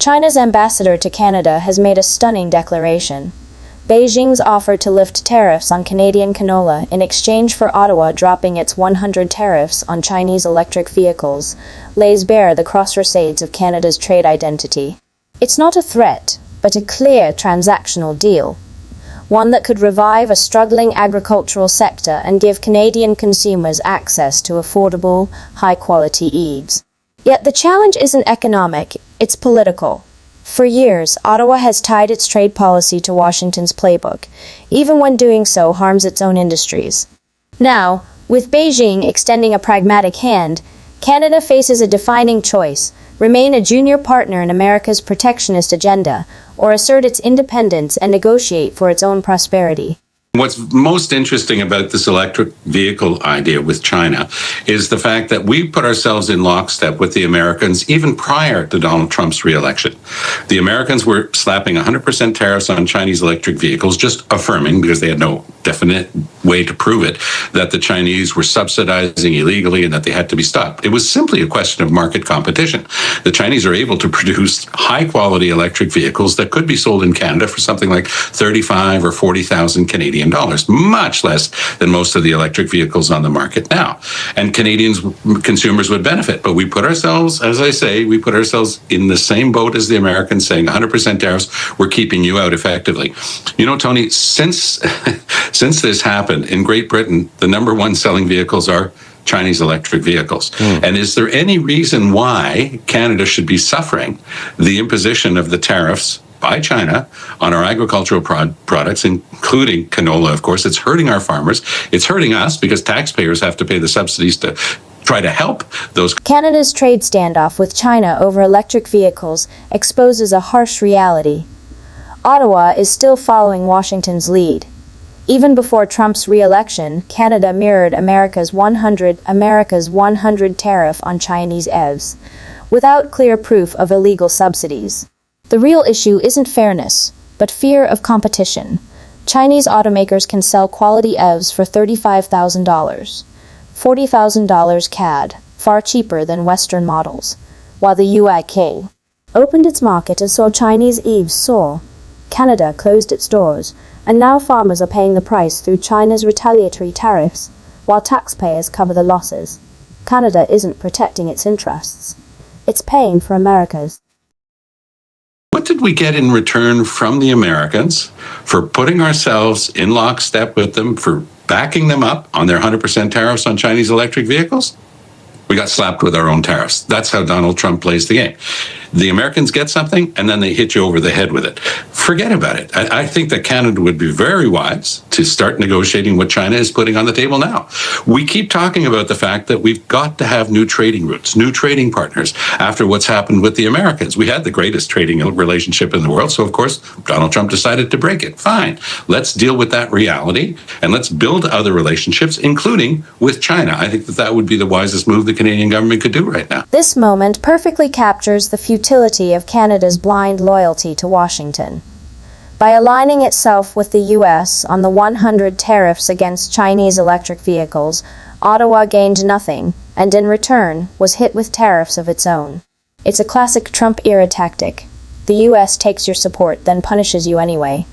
China's ambassador to Canada has made a stunning declaration. Beijing's offer to lift tariffs on Canadian canola in exchange for Ottawa dropping its 100 tariffs on Chinese electric vehicles lays bare the crossroads of Canada's trade identity. It's not a threat, but a clear transactional deal, one that could revive a struggling agricultural sector and give Canadian consumers access to affordable, high-quality EVs. Yet the challenge isn't economic, it's political. For years, Ottawa has tied its trade policy to Washington's playbook, even when doing so harms its own industries. Now, with Beijing extending a pragmatic hand, Canada faces a defining choice: remain a junior partner in America's protectionist agenda, or assert its independence and negotiate for its own prosperity. What's most interesting about this electric vehicle idea with China is the fact that we put ourselves in lockstep with the Americans even prior to Donald Trump's reelection. The Americans were slapping 100% tariffs on Chinese electric vehicles, just affirming, because they had no definite way to prove it, that the Chinese were subsidizing illegally and that they had to be stopped. It was simply a question of market competition. The Chinese are able to produce high-quality electric vehicles that could be sold in Canada for something like 35 or 40,000 Canadian dollars, much less than most of the electric vehicles on the market now. And Canadians, consumers would benefit. But we put ourselves, as I say, we put ourselves in the same boat as the Americans, saying 100% tariffs, we're keeping you out effectively. You know, Tony, since this happened in Great Britain, the number one selling vehicles are Chinese electric vehicles. And is there any reason why Canada should be suffering the imposition of the tariffs by China on our agricultural products, including canola, of course? It's hurting our farmers. It's hurting us because taxpayers have to pay the subsidies to try to help those. Canada's trade standoff with China over electric vehicles exposes a harsh reality. Ottawa is still following Washington's lead. Even before Trump's re-election, Canada mirrored America's 100 tariff on Chinese EVs, without clear proof of illegal subsidies. The real issue isn't fairness, but fear of competition. Chinese automakers can sell quality EVs for $35,000, $40,000 CAD, far cheaper than Western models, while the UK opened its market and saw Chinese EVs soar. Canada closed its doors, and now farmers are paying the price through China's retaliatory tariffs, while taxpayers cover the losses. Canada isn't protecting its interests. It's paying for America's. What did we get in return from the Americans for putting ourselves in lockstep with them, for backing them up on their 100% tariffs on Chinese electric vehicles? We got slapped with our own tariffs. That's how Donald Trump plays the game. The Americans get something, and then they hit you over the head with it. Forget about it. I think that Canada would be very wise to start negotiating what China is putting on the table now. We keep talking about the fact that we've got to have new trading routes, new trading partners after what's happened with the Americans. We had the greatest trading relationship in the world, so of course, Donald Trump decided to break it. Fine. Let's deal with that reality, and let's build other relationships, including with China. I think that would be the wisest move the Canadian government could do right now. This moment perfectly captures the futility of Canada's blind loyalty to Washington. By aligning itself with the U.S. on the 100 tariffs against Chinese electric vehicles, Ottawa gained nothing, and in return was hit with tariffs of its own. It's a classic Trump-era tactic. The U.S. takes your support, then punishes you anyway.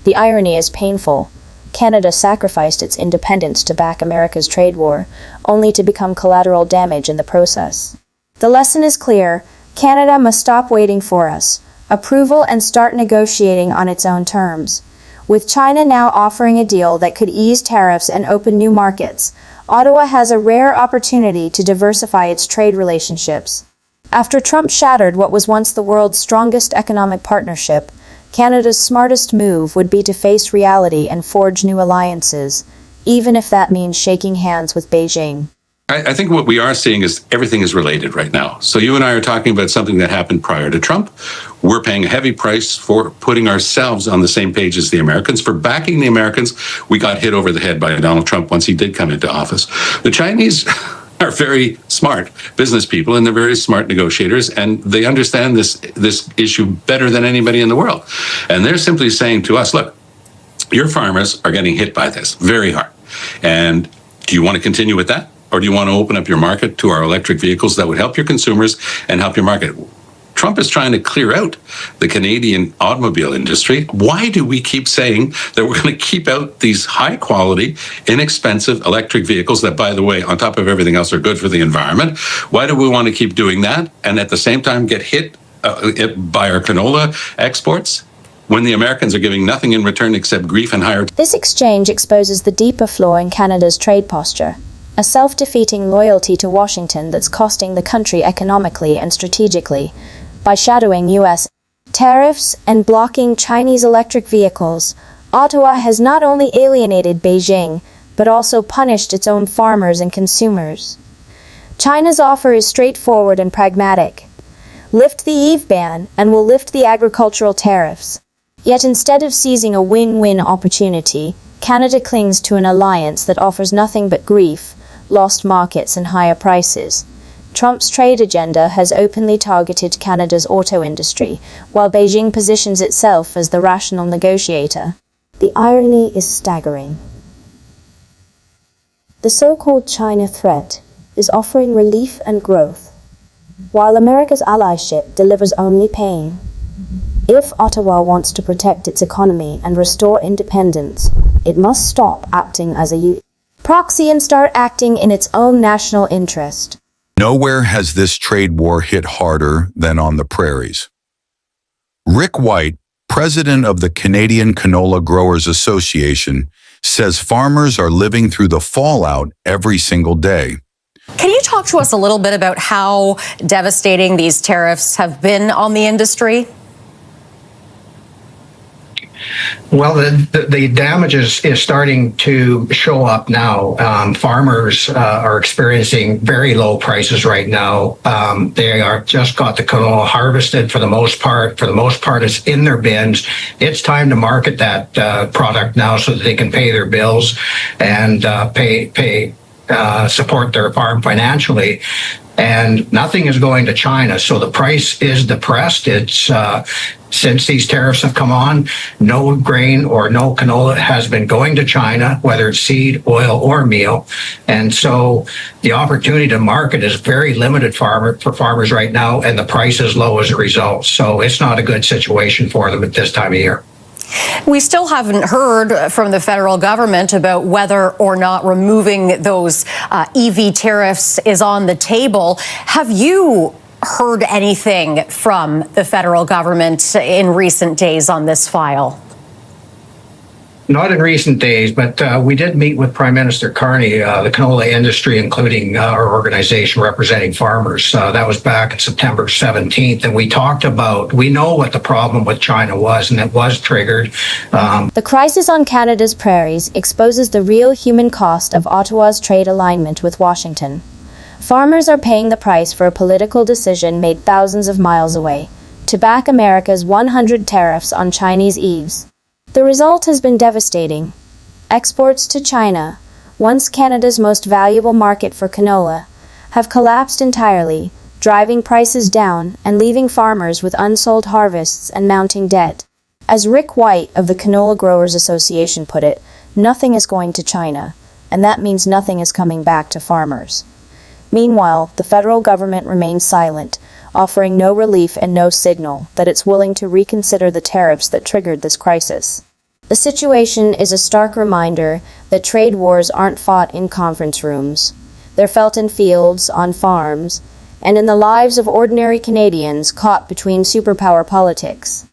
The irony is painful. Canada sacrificed its independence to back America's trade war, only to become collateral damage in the process. The lesson is clear. Canada must stop waiting for us, approval, and start negotiating on its own terms. With China now offering a deal that could ease tariffs and open new markets, Ottawa has a rare opportunity to diversify its trade relationships. After Trump shattered what was once the world's strongest economic partnership, Canada's smartest move would be to face reality and forge new alliances, even if that means shaking hands with Beijing. I think what we are seeing is everything is related right now. So you and I are talking about something that happened prior to Trump. We're paying a heavy price for putting ourselves on the same page as the Americans. For backing the Americans, we got hit over the head by Donald Trump once he did come into office. The Chinese are very smart business people, and they're very smart negotiators, and they understand this issue better than anybody in the world. And they're simply saying to us, look, your farmers are getting hit by this very hard. And do you want to continue with that? Or do you want to open up your market to our electric vehicles that would help your consumers and help your market? Trump is trying to clear out the Canadian automobile industry. Why do we keep saying that we're going to keep out these high quality, inexpensive electric vehicles that, by the way, on top of everything else, are good for the environment? Why do we want to keep doing that and at the same time get hit by our canola exports when the Americans are giving nothing in return except grief and higher? This exchange exposes the deeper flaw in Canada's trade posture, a self-defeating loyalty to Washington that's costing the country economically and strategically. By shadowing U.S. tariffs and blocking Chinese electric vehicles, Ottawa has not only alienated Beijing, but also punished its own farmers and consumers. China's offer is straightforward and pragmatic. Lift the EV ban, and we'll lift the agricultural tariffs. Yet instead of seizing a win-win opportunity, Canada clings to an alliance that offers nothing but grief, lost markets, and higher prices. Trump's trade agenda has openly targeted Canada's auto industry, while Beijing positions itself as the rational negotiator. The irony is staggering. The so-called China threat is offering relief and growth, while America's allyship delivers only pain. If Ottawa wants to protect its economy and restore independence, it must stop acting as a proxy and start acting in its own national interest. Nowhere has this trade war hit harder than on the prairies. Rick White, president of the Canadian Canola Growers Association, says farmers are living through the fallout every single day. Can you talk to us a little bit about how devastating these tariffs have been on the industry? Well, the damage is starting to show up now. Farmers are experiencing very low prices right now. They are just got the canola harvested for the most part. For the most part, it's in their bins. It's time to market that product now so that they can pay their bills and support their farm financially. And nothing is going to China, so the price is depressed. It's since these tariffs have come on, no grain or no canola has been going to China, whether it's seed, oil, or meal. And so the opportunity to market is very limited for farmers right now, and the price is low as a result. So it's not a good situation for them at this time of year. We still haven't heard from the federal government about whether or not removing those EV tariffs is on the table. Have you heard anything from the federal government in recent days on this file? Not in recent days, but we did meet with Prime Minister Carney, the canola industry, including our organization representing farmers. That was back on September 17th. And we talked about, we know what the problem with China was, and it was triggered. The crisis on Canada's prairies exposes the real human cost of Ottawa's trade alignment with Washington. Farmers are paying the price for a political decision made thousands of miles away to back America's 100 tariffs on Chinese EVs. The result has been devastating. Exports to China, once Canada's most valuable market for canola, have collapsed entirely, driving prices down and leaving farmers with unsold harvests and mounting debt. As Rick White of the Canola Growers Association put it, nothing is going to China, and that means nothing is coming back to farmers. Meanwhile, the federal government remains silent, offering no relief and no signal that it's willing to reconsider the tariffs that triggered this crisis. The situation is a stark reminder that trade wars aren't fought in conference rooms. They're felt in fields, on farms, and in the lives of ordinary Canadians caught between superpower politics.